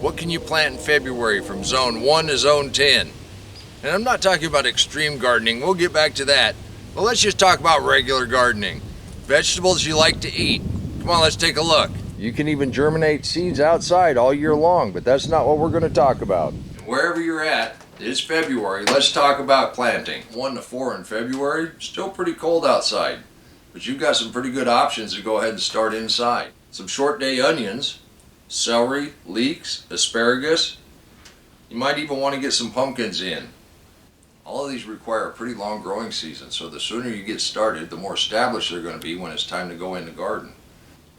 What can you plant in February from zone 1 to zone 10? And I'm not talking about extreme gardening, we'll get back to that. But let's just talk about regular gardening. Vegetables you like to eat. Come on, let's take a look. You can even germinate seeds outside all year long, but that's not what we're going to talk about. Wherever you're at, it's February, let's talk about planting. 1 to 4 in February, still pretty cold outside, but you've got some pretty good options to go ahead and start inside. Some short day onions, celery, leeks, asparagus. You might even want to get some pumpkins in. All of these require a pretty long growing season, so the sooner you get started, the more established they're going to be when it's time to go in the garden.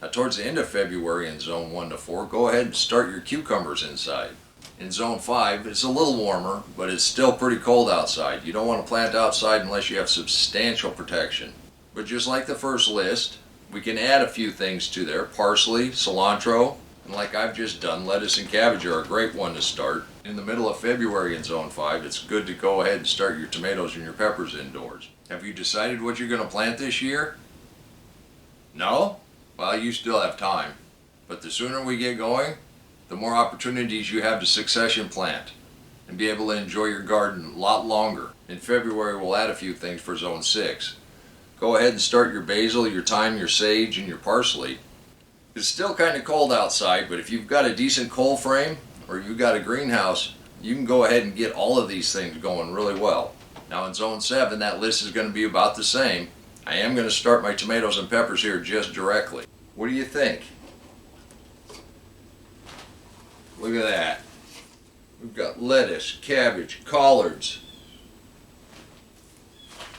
Now towards the end of February in zone 1 to 4, go ahead and start your cucumbers inside. In zone 5, it's a little warmer, but it's still pretty cold outside. You don't want to plant outside unless you have substantial protection. But just like the first list, we can add a few things to there. Parsley, cilantro, and like I've just done, lettuce and cabbage are a great one to start. In the middle of February in zone 5, it's good to go ahead and start your tomatoes and your peppers indoors. Have you decided what you're going to plant this year? No? Well, you still have time. But the sooner we get going, the more opportunities you have to succession plant and be able to enjoy your garden a lot longer. In February, we'll add a few things for zone 6. Go ahead and start your basil, your thyme, your sage, and your parsley. It's still kind of cold outside, but if you've got a decent cold frame or you've got a greenhouse, you can go ahead and get all of these things going really well. Now in zone 7, that list is going to be about the same. I am going to start my tomatoes and peppers here just directly. What do you think? Look at that. We've got lettuce, cabbage, collards,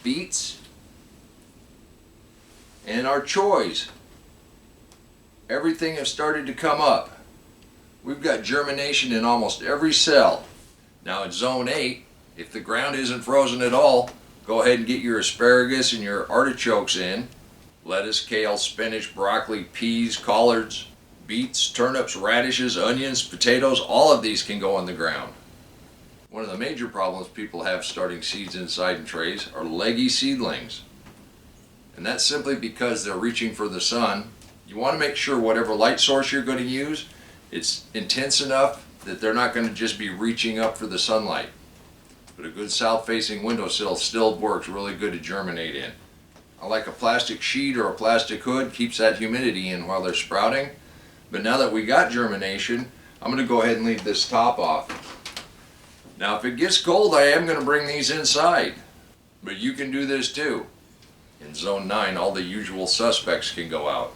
beets, and our choys. Everything has started to come up. We've got germination in almost every cell. Now in zone 8, if the ground isn't frozen at all, go ahead and get your asparagus and your artichokes in. Lettuce, kale, spinach, broccoli, peas, collards, beets, turnips, radishes, onions, potatoes, all of these can go in the ground. One of the major problems people have starting seeds inside in trays are leggy seedlings. And that's simply because they're reaching for the sun. You want to make sure whatever light source you're going to use, it's intense enough that they're not going to just be reaching up for the sunlight. But a good south-facing windowsill still works really good to germinate in. I like a plastic sheet or a plastic hood, keeps that humidity in while they're sprouting. But now that we got germination, I'm going to go ahead and leave this top off. Now if it gets cold, I am going to bring these inside. But you can do this too. In zone 9, all the usual suspects can go out.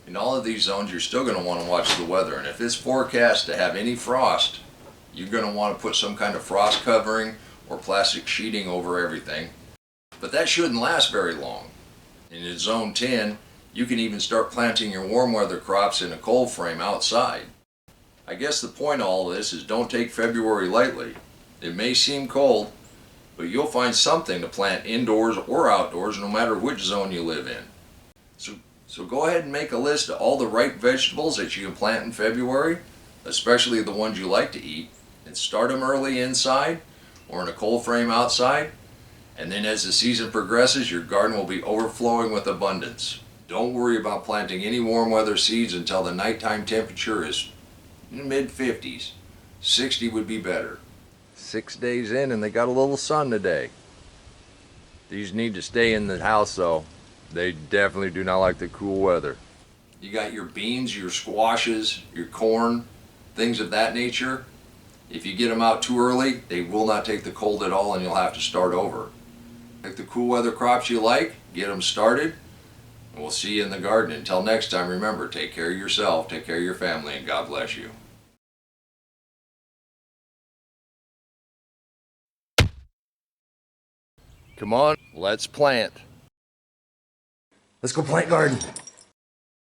In all of these zones, you're still going to want to watch the weather. And if it's forecast to have any frost, you're going to want to put some kind of frost covering or plastic sheeting over everything. But that shouldn't last very long. And in zone 10, you can even start planting your warm weather crops in a cold frame outside. I guess the point of all of this is don't take February lightly. It may seem cold, but you'll find something to plant indoors or outdoors no matter which zone you live in. So go ahead and make a list of all the right vegetables that you can plant in February, especially the ones you like to eat, and start them early inside or in a cold frame outside. And then as the season progresses, your garden will be overflowing with abundance. Don't worry about planting any warm weather seeds until the nighttime temperature is mid-50s. 60 would be better. 6 days in and they got a little sun today. These need to stay in the house though. They definitely do not like the cool weather. You got your beans, your squashes, your corn, things of that nature. If you get them out too early, they will not take the cold at all and you'll have to start over. Like the cool weather crops you like, get them started. And we'll see you in the garden. Until next time, remember, take care of yourself, take care of your family, and God bless you. Come on, let's plant. Let's go plant garden.